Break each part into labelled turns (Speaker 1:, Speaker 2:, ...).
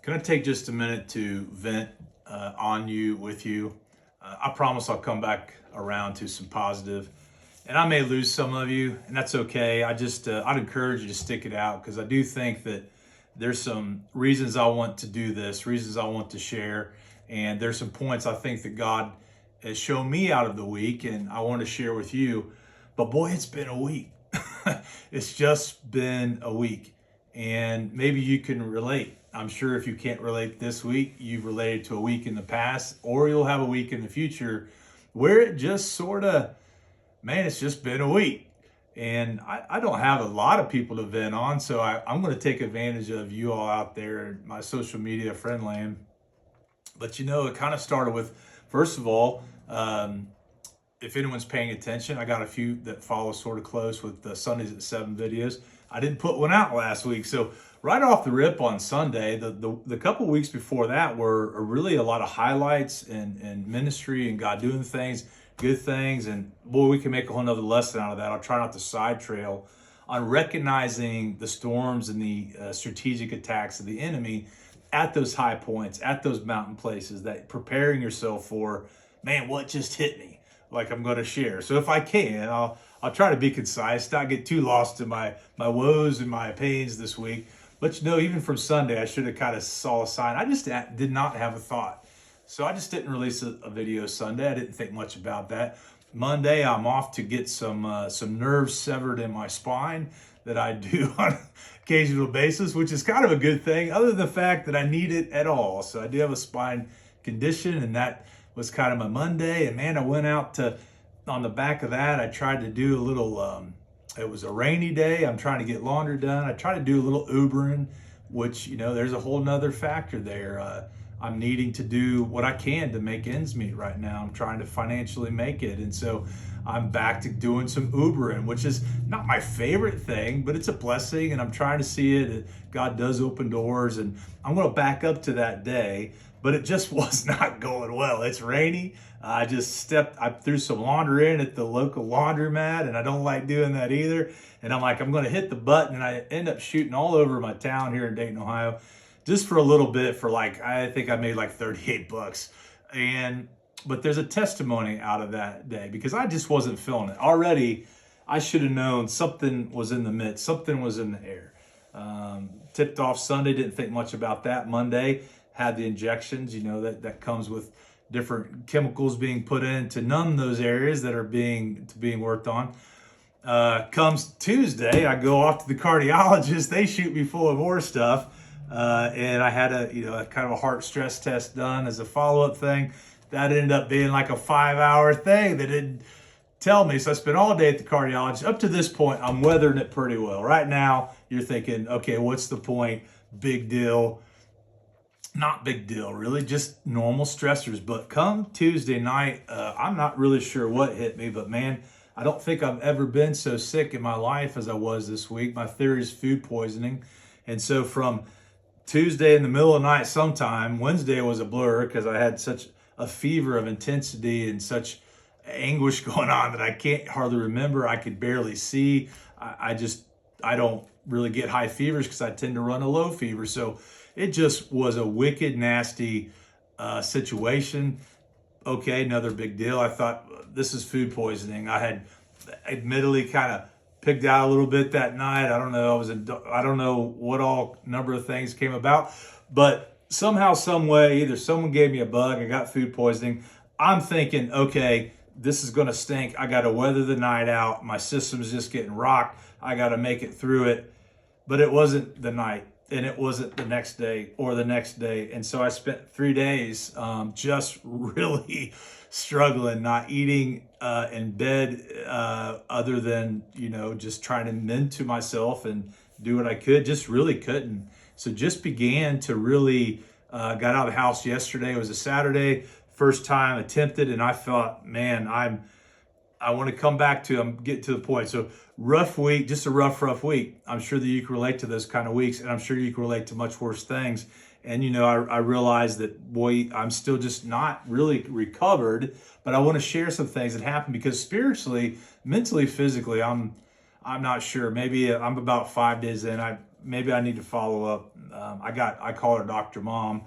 Speaker 1: Can I take just a minute to vent on you, with you? I promise I'll come back around to some positive, and I may lose some of you, and that's okay. I'd encourage you to stick it out because I do think that there's some reasons I want to do this, reasons I want to share, and there's some points I think that God has shown me out of the week, and I want to share with you. But boy, it's been a week. It's just been a week, and maybe you can relate. I'm sure if you can't relate this week, you've related to a week in the past, or you'll have a week in the future where it just sort of, man, it's just been a week. And I don't have a lot of people to vent on, so I'm going to take advantage of you all out there, my social media friend land. But it kind of started with, first of all, if anyone's paying attention, I got a few that follow sort of close with the Sundays at 7 videos. I didn't put one out last week. So right off the rip on Sunday, the couple weeks before that were really a lot of highlights and ministry and God doing things, good things. And boy, we can make a whole nother lesson out of that. I'll try not to side trail on recognizing the storms and the strategic attacks of the enemy at those high points, at those mountain places, that preparing yourself for, man, what just hit me? Like I'm going to share. So if I can, I'll try to be concise, not get too lost in my woes and my pains this week. But even from Sunday, I should have kind of saw a sign. I just did not have a thought. So I just didn't release a video Sunday. I didn't think much about that. Monday, I'm off to get some nerves severed in my spine that I do on an occasional basis, which is kind of a good thing, other than the fact that I need it at all. So I do have a spine condition, and that was kind of my Monday. And man, I went out on the back of that, I tried to do a little, it was a rainy day. I'm trying to get laundry done. I try to do a little Ubering, which, there's a whole nother factor there. I'm needing to do what I can to make ends meet right now. I'm trying to financially make it. And so I'm back to doing some Ubering, which is not my favorite thing, but it's a blessing. And I'm trying to see it. God does open doors, and I'm going to back up to that day. But it just was not going well. It's rainy. I threw some laundry in at the local laundromat, and I don't like doing that either. And I'm like, I'm going to hit the button, and I end up shooting all over my town here in Dayton, Ohio, just for a little bit for I think I made like $38. But there's a testimony out of that day because I just wasn't feeling it. Already, I should have known something was in the midst, something was in the air. Tipped off Sunday, didn't think much about that. Monday, had the injections, that comes with different chemicals being put in to numb those areas that are being worked on. Comes Tuesday, I go off to the cardiologist. They shoot me full of more stuff. And I had a kind of a heart stress test done as a follow-up thing. That ended up being like a 5-hour thing. They didn't tell me. So I spent all day at the cardiologist. Up to this point, I'm weathering it pretty well. Right now, you're thinking, okay, what's the point? Big deal. Not big deal, really, just normal stressors. But come Tuesday night, I'm not really sure what hit me, but man, I don't think I've ever been so sick in my life as I was this week. My theory is food poisoning. And so from Tuesday in the middle of the night sometime, Wednesday was a blur because I had such a fever of intensity and such anguish going on that I can't hardly remember. I could barely see. I don't really get high fevers because I tend to run a low fever. So it just was a wicked, nasty situation. Okay, another big deal. I thought this is food poisoning. I had admittedly kind of pigged out a little bit that night. I don't know. I don't know what all number of things came about, but somehow, some way, either someone gave me a bug, I got food poisoning. I'm thinking, okay, this is going to stink. I got to weather the night out. My system's just getting rocked. I got to make it through it. But it wasn't the night, and it wasn't the next day or the next day. And so I spent 3 days just really struggling, not eating in bed other than, just trying to mend to myself and do what I could. Just really couldn't. So just began to really got out of the house yesterday. It was a Saturday, first time attempted, and I thought, man, I want to come back to, I'm getting to the point. So rough week, just a rough week. I'm sure that you can relate to those kind of weeks, and I'm sure you can relate to much worse things. And, I realized that, boy, I'm still just not really recovered, but I want to share some things that happened because spiritually, mentally, physically, I'm not sure. Maybe I'm about 5 days in. maybe I need to follow up. I call her Dr. Mom.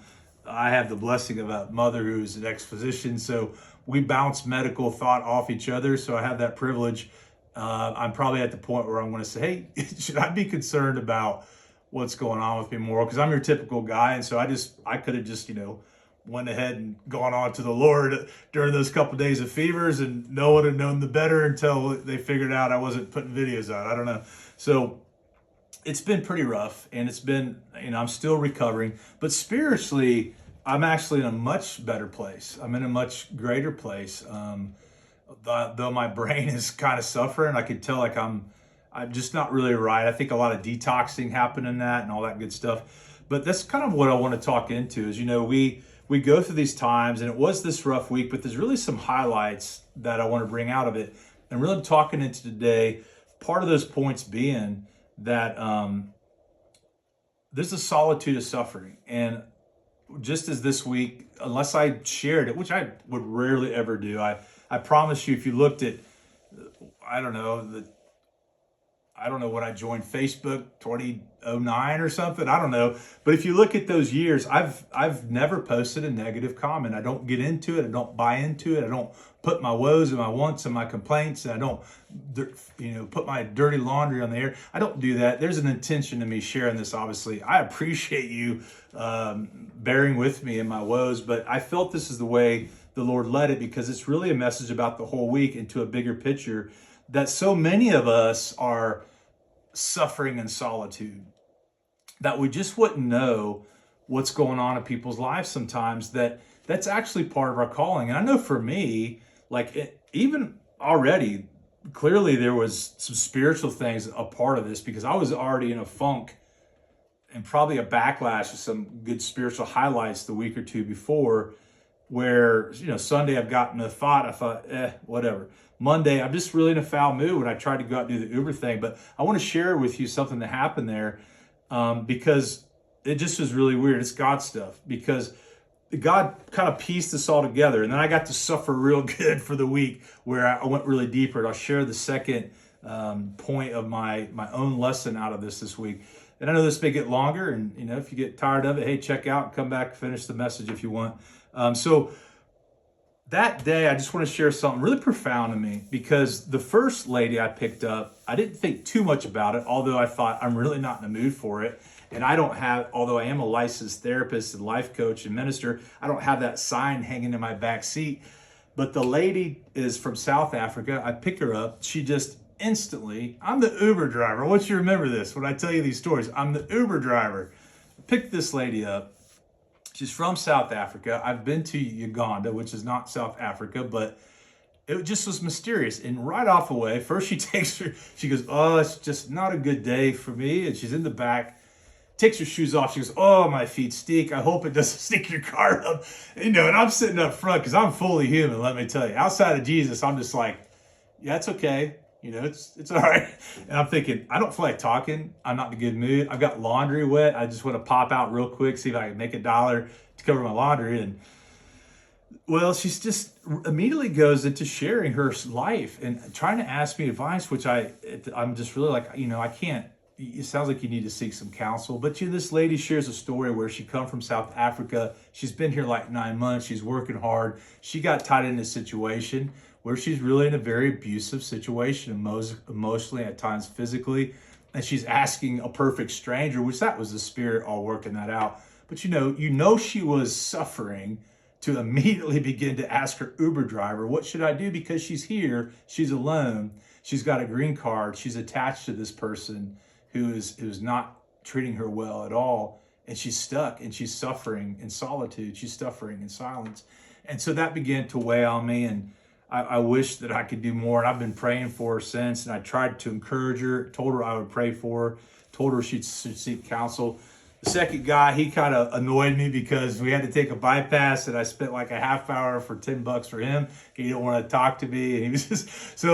Speaker 1: I have the blessing of a mother who's an ex-physician, so we bounce medical thought off each other. So I have that privilege. I'm probably at the point where I'm going to say, hey, should I be concerned about what's going on with me more? Because I'm your typical guy, and so I could have just, went ahead and gone on to the Lord during those couple of days of fevers, and no one had known the better until they figured out I wasn't putting videos out. I don't know. So it's been pretty rough, and it's been, I'm still recovering, but spiritually, I'm actually in a much better place. I'm in a much greater place. Though my brain is kind of suffering, I could tell like I'm just not really right. I think a lot of detoxing happened in that and all that good stuff. But that's kind of what I want to talk into is, we go through these times, and it was this rough week, but there's really some highlights that I want to bring out of it. And really talking into today, part of those points being that there's a solitude of suffering. And just as this week, unless I shared it, which I would rarely ever do, I promise you, if you looked at, I don't know when I joined Facebook, 2009 or something, I don't know. But if you look at those years, I've never posted a negative comment. I don't get into it. I don't buy into it. I don't put my woes and my wants and my complaints, and I don't, put my dirty laundry on the air. I don't do that. There's an intention to me sharing this, obviously. I appreciate you bearing with me in my woes, but I felt this is the way the Lord led it, because it's really a message about the whole week into a bigger picture, that so many of us are suffering in solitude, that we just wouldn't know what's going on in people's lives sometimes, that's actually part of our calling. And I know for me, even already, clearly there was some spiritual things a part of this, because I was already in a funk and probably a backlash of some good spiritual highlights the week or two before, where, Sunday I've gotten a thought, I thought, whatever. Monday, I'm just really in a foul mood when I tried to go out and do the Uber thing. But I want to share with you something that happened there, because it just was really weird. It's God stuff, because God kind of pieced this all together. And then I got to suffer real good for the week, where I went really deeper. And I'll share the second point of my own lesson out of this week. And I know this may get longer, and if you get tired of it, hey, check out and come back and finish the message if you want. So that day, I just want to share something really profound to me, because the first lady I picked up, I didn't think too much about it, although I thought I'm really not in the mood for it. And although I am a licensed therapist and life coach and minister, I don't have that sign hanging in my back seat. But the lady is from South Africa. I pick her up. She just instantly, I'm the Uber driver. I want you to remember this when I tell you these stories. I'm the Uber driver. I picked this lady up. She's from South Africa. I've been to Uganda, which is not South Africa, but it just was mysterious. And right off away, first she goes, oh, it's just not a good day for me. And she's in the back, takes her shoes off. She goes, oh, my feet stink. I hope it doesn't stink your car up. And I'm sitting up front because I'm fully human, let me tell you. Outside of Jesus, I'm just like, yeah, it's okay. It's all right. And I'm thinking, I don't feel like talking. I'm not in a good mood. I've got laundry wet. I just want to pop out real quick, see if I can make $1 to cover my laundry. And well, she's just immediately goes into sharing her life and trying to ask me advice, which I'm just really like, I can't. It sounds like you need to seek some counsel. But this lady shares a story where she come from South Africa. She's been here like 9 months. She's working hard. She got tied in this situation where she's really in a very abusive situation, emotionally, at times physically. And she's asking a perfect stranger, which that was the Spirit all working that out. But she was suffering, to immediately begin to ask her Uber driver, what should I do? Because she's here, she's alone, she's got a green card, she's attached to this person who's not treating her well at all. And she's stuck, and she's suffering in solitude. She's suffering in silence. And so that began to weigh on me, and I wish that I could do more. And I've been praying for her since, and I tried to encourage her, told her I would pray for her, told her she should seek counsel. The second guy, he kind of annoyed me because we had to take a bypass, and I spent like a half hour for $10 for him. He didn't want to talk to me, and he was just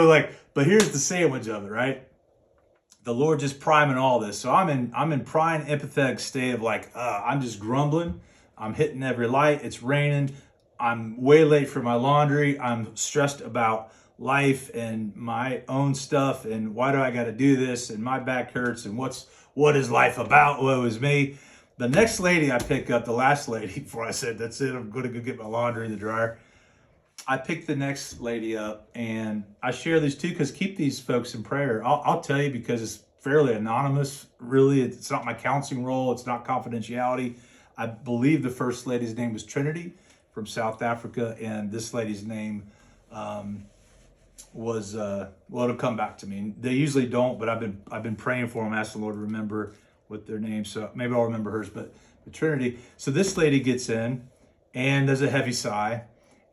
Speaker 1: but here's the sandwich of it, right? The Lord just priming all this. So I'm in prime empathetic state of I'm just grumbling. I'm hitting every light. It's raining. I'm way late for my laundry. I'm stressed about life and my own stuff. And why do I got to do this? And my back hurts. And what's what is life about? Woe is me. The next lady I pick up, the last lady, before I said, that's it, I'm going to go get my laundry in the dryer. I picked the next lady up, and I share these two because keep these folks in prayer. I'll tell you because it's fairly anonymous. Really, it's not my counseling role. It's not confidentiality. I believe the first lady's name was Trinity from South Africa, and this lady's name was well, it'll come back to me. They usually don't, but I've been praying for them, asking the Lord to remember what their name. So maybe I'll remember hers. But Trinity. So this lady gets in, and there's a heavy sigh.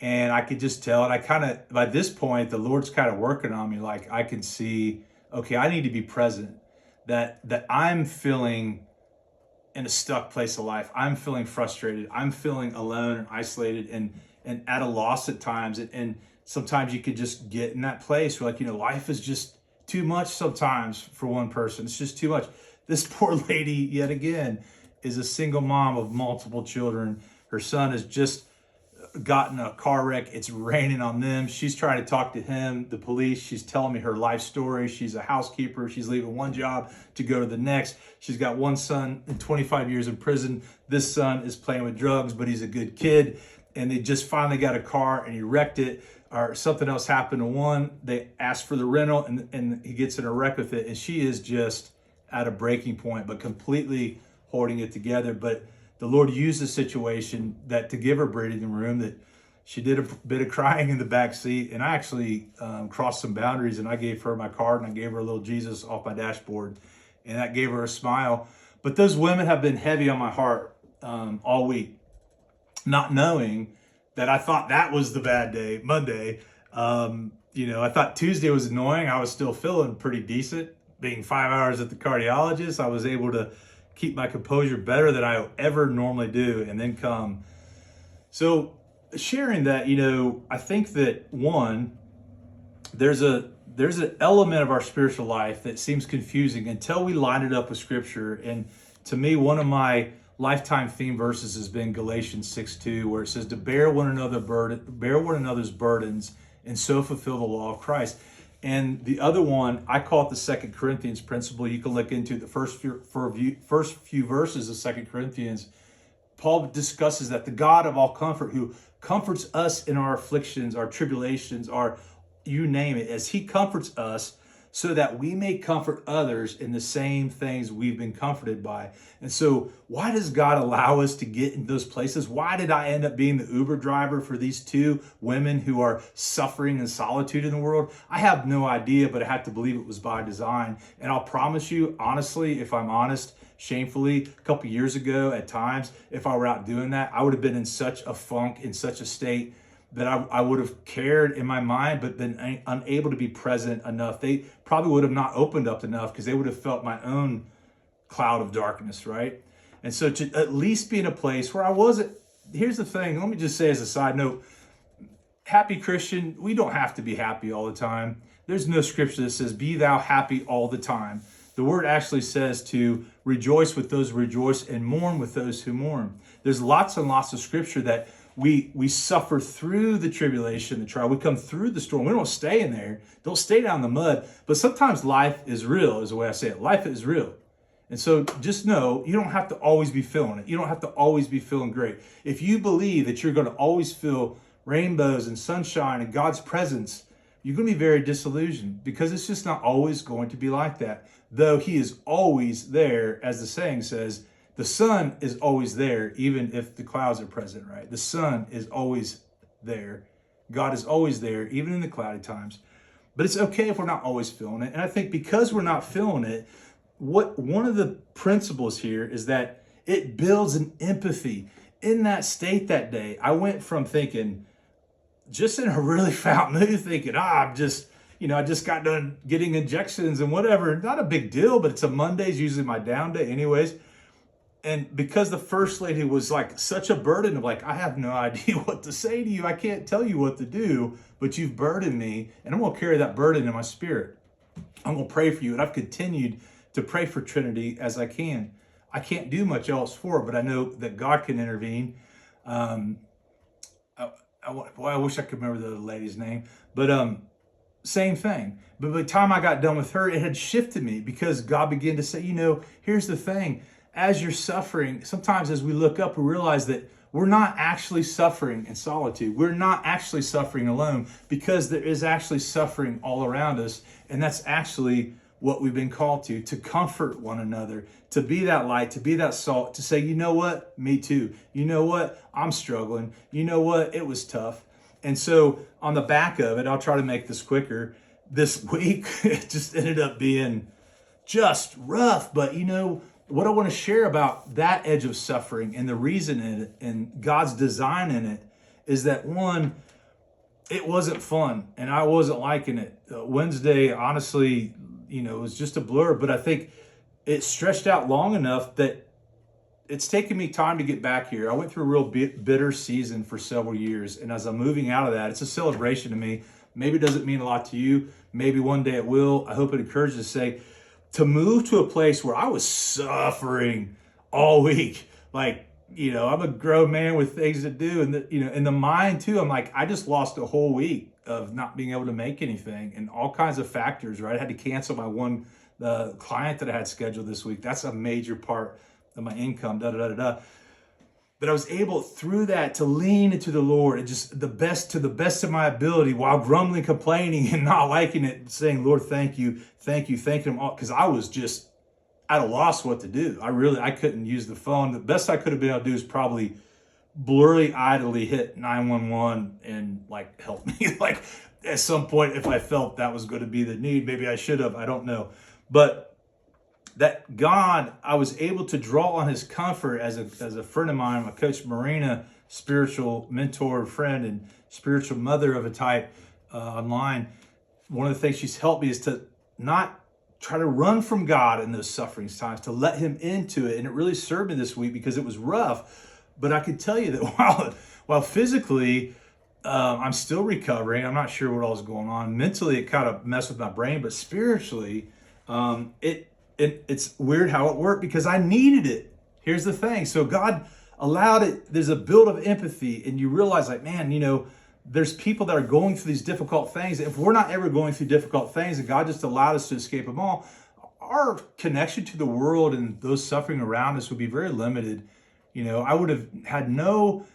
Speaker 1: And I could just tell, and I kind of, by this point, the Lord's kind of working on me. Like I can see, okay, I need to be present. That I'm feeling in a stuck place of life. I'm feeling frustrated. I'm feeling alone and isolated and at a loss at times. And sometimes you could just get in that place where, like, life is just too much sometimes for one person. It's just too much. This poor lady, yet again, is a single mom of multiple children. Her son has just gotten a car wreck. It's raining on them. She's trying to talk to him, the police. She's telling me her life story. She's a housekeeper. She's leaving one job to go to the next. She's got one son in 25 years in prison. This son is playing with drugs, but he's a good kid. And they just finally got a car and he wrecked it, or something else happened to one. They asked for the rental and he gets in a wreck with it. And she is just at a breaking point, but completely holding it together. But the Lord used the situation that to give her breathing room, that she did a bit of crying in the back seat. And I actually crossed some boundaries, and I gave her my card and I gave her a little Jesus off my dashboard, and that gave her a smile. But those women have been heavy on my heart all week, not knowing that I thought that was the bad day, Monday. I thought Tuesday was annoying. I was still feeling pretty decent. Being 5 hours at the cardiologist, I was able to keep my composure better than I ever normally do, and then come. So sharing that, I think that one, there's an element of our spiritual life that seems confusing until we line it up with Scripture. And to me, one of my lifetime theme verses has been Galatians 6:2, where it says to bear one another's burdens, and so fulfill the law of Christ. And the other one, I call it the 2 Corinthians principle. You can look into the first few verses of 2 Corinthians. Paul discusses that the God of all comfort, who comforts us in our afflictions, our tribulations, you name it, as he comforts us, so that we may comfort others in the same things we've been comforted by. And so why does God allow us to get in those places? Why did I end up being the Uber driver for these two women who are suffering in solitude in the world? I have no idea, but I have to believe it was by design. And I'll promise you, honestly, if I'm honest, shamefully, a couple years ago at times, if I were out doing that, I would have been in such a funk, in such a state, that I would have cared in my mind, but been unable to be present enough. They probably would have not opened up enough because they would have felt my own cloud of darkness, right? And so to at least be in a place where I wasn't, here's the thing, let me just say as a side note, happy Christian, we don't have to be happy all the time. There's no scripture that says, be thou happy all the time. The word actually says to rejoice with those who rejoice and mourn with those who mourn. There's lots and lots of scripture that we suffer through the tribulation, the trial. We come through the storm. We don't stay in there. Don't stay down in the mud. But sometimes life is real, is the way I say it. Life is real. And so just know you don't have to always be feeling it. You don't have to always be feeling great. If you believe that you're going to always feel rainbows and sunshine and God's presence, you're going to be very disillusioned, because it's just not always going to be like that. Though he is always there, as the saying says, the sun is always there, even if the clouds are present, right? The sun is always there. God is always there, even in the cloudy times. But it's okay if we're not always feeling it. And I think because we're not feeling it, one of the principles here is that it builds an empathy. In that state that day, I went from thinking, just in a really foul mood, thinking, I just got done getting injections and whatever. Not a big deal, but it's a Monday, it's usually my down day anyways. And because the first lady was like such a burden of like, I have no idea what to say to you. I can't tell you what to do, but you've burdened me, and I'm going to carry that burden in my spirit. I'm going to pray for you. And I've continued to pray for Trinity as I can. I can't do much else for her, but I know that God can intervene. I wish I could remember the lady's name, but same thing. But by the time I got done with her, it had shifted me because God began to say, here's the thing. As you're suffering, sometimes as we look up, we realize that we're not actually suffering in solitude. We're not actually suffering alone because there is actually suffering all around us. And that's actually what we've been called to comfort one another, to be that light, to be that salt, to say, you know what, me too. You know what, I'm struggling. You know what, it was tough. And so on the back of it, I'll try to make this quicker. This week, it just ended up being just rough. But what I want to share about that edge of suffering and the reason in it and God's design in it is that, one, it wasn't fun and I wasn't liking it. Wednesday, honestly, it was just a blur, but I think it stretched out long enough that it's taken me time to get back here. I went through a real bitter season for several years. And as I'm moving out of that, it's a celebration to me. Maybe it doesn't mean a lot to you. Maybe one day it will. I hope it encourages you to say, to move to a place where I was suffering all week. Like, I'm a grown man with things to do. And, in the mind too, I'm like, I just lost a whole week of not being able to make anything and all kinds of factors, right? I had to cancel my one client that I had scheduled this week. That's a major part of my income, But I was able through that to lean into the Lord and just to the best of my ability while grumbling, complaining and not liking it, saying, Lord, thank you, thanking him all. Cause I was just at a loss what to do. I couldn't use the phone. The best I could have been able to do is probably blurry idly hit 911 and help me. Like at some point, if I felt that was going to be the need, maybe I should have, I don't know. But that God, I was able to draw on his comfort as a friend of mine, my coach Marina, spiritual mentor, friend, and spiritual mother of a type online. One of the things she's helped me is to not try to run from God in those sufferings times, to let him into it. And it really served me this week because it was rough. But I can tell you that while physically I'm still recovering, I'm not sure what all is going on. Mentally, it kind of messed with my brain, but spiritually, it's weird how it worked because I needed it. Here's the thing. So God allowed it. There's a build of empathy and you realize there's people that are going through these difficult things. If we're not ever going through difficult things and God just allowed us to escape them all, our connection to the world and those suffering around us would be very limited. I would have had no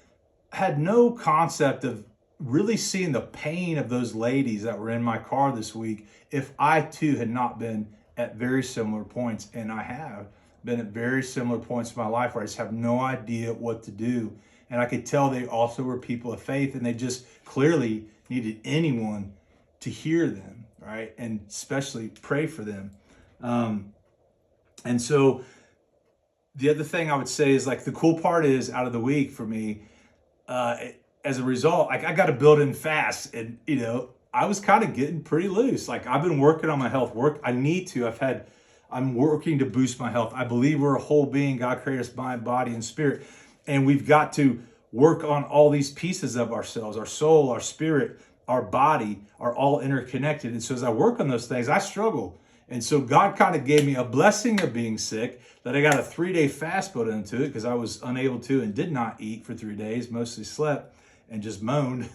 Speaker 1: concept of really seeing the pain of those ladies that were in my car this week if I too had not been at very similar points. And I have been at very similar points in my life where I just have no idea what to do. And I could tell they also were people of faith and they just clearly needed anyone to hear them, right? And especially pray for them. And so the other thing I would say is the cool part is out of the week for me, as a result, I got to build in fast and, I was kind of getting pretty loose. I've been working on my health I need to, I'm working to boost my health. I believe we're a whole being. God created us mind, body, and spirit. And we've got to work on all these pieces of ourselves. Our soul, our spirit, our body are all interconnected. And so as I work on those things, I struggle. And so God kind of gave me a blessing of being sick that I got a 3-day fast put into it because I was unable to and did not eat for 3 days, mostly slept and just moaned.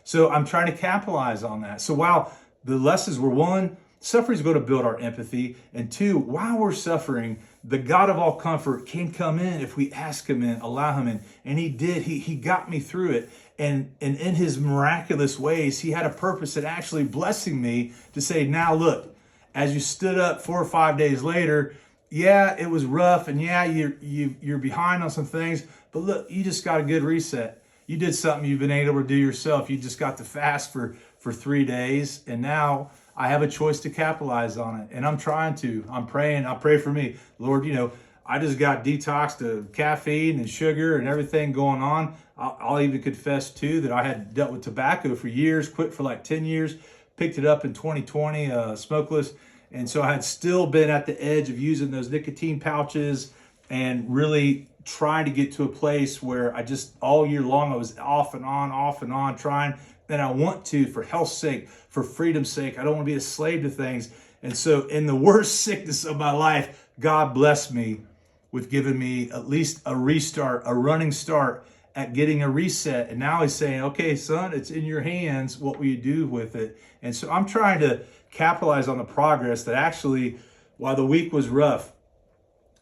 Speaker 1: So I'm trying to capitalize on that. So while the lessons were, one, suffering is going to build our empathy. And two, while we're suffering, the God of all comfort can come in if we ask him in, allow him in. And he did. He got me through it. And in his miraculous ways, he had a purpose at actually blessing me to say, now look, as you stood up 4 or 5 days later, yeah, it was rough. And yeah, you're behind on some things. But look, you just got a good reset. You did something you've been able to do yourself. You just got to fast for 3 days. And now I have a choice to capitalize on it. And I'm trying to. I'm praying. I pray for me. Lord, I just got detoxed of caffeine and sugar and everything going on. I'll even confess too that I had dealt with tobacco for years, quit for 10 years, picked it up in 2020, smokeless. And so I had still been at the edge of using those nicotine pouches and really trying to get to a place where I just all year long, I was off and on trying. And I want to, for health's sake, for freedom's sake, I don't want to be a slave to things. And so in the worst sickness of my life, God blessed me with giving me at least a restart, a running start at getting a reset. And now he's saying, okay, son, it's in your hands. What will you do with it? And so I'm trying to capitalize on the progress that actually, while the week was rough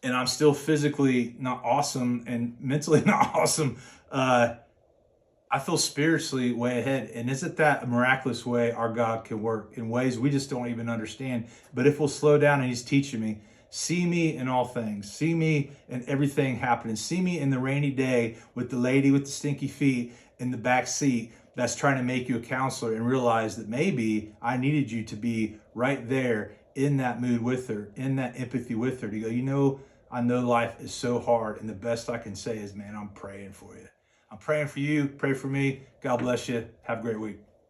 Speaker 1: and I'm still physically not awesome and mentally not awesome, I feel spiritually way ahead. And isn't that a miraculous way our God can work in ways we just don't even understand? But if we'll slow down, and he's teaching me, see me in all things, see me in everything happening, see me in the rainy day with the lady with the stinky feet in the back seat that's trying to make you a counselor, and realize that maybe I needed you to be right there in that mood with her, in that empathy with her, to go, you know, I know life is so hard, and the best I can say is, man, I'm praying for you. I'm praying for you. Pray for me. God bless you. Have a great week.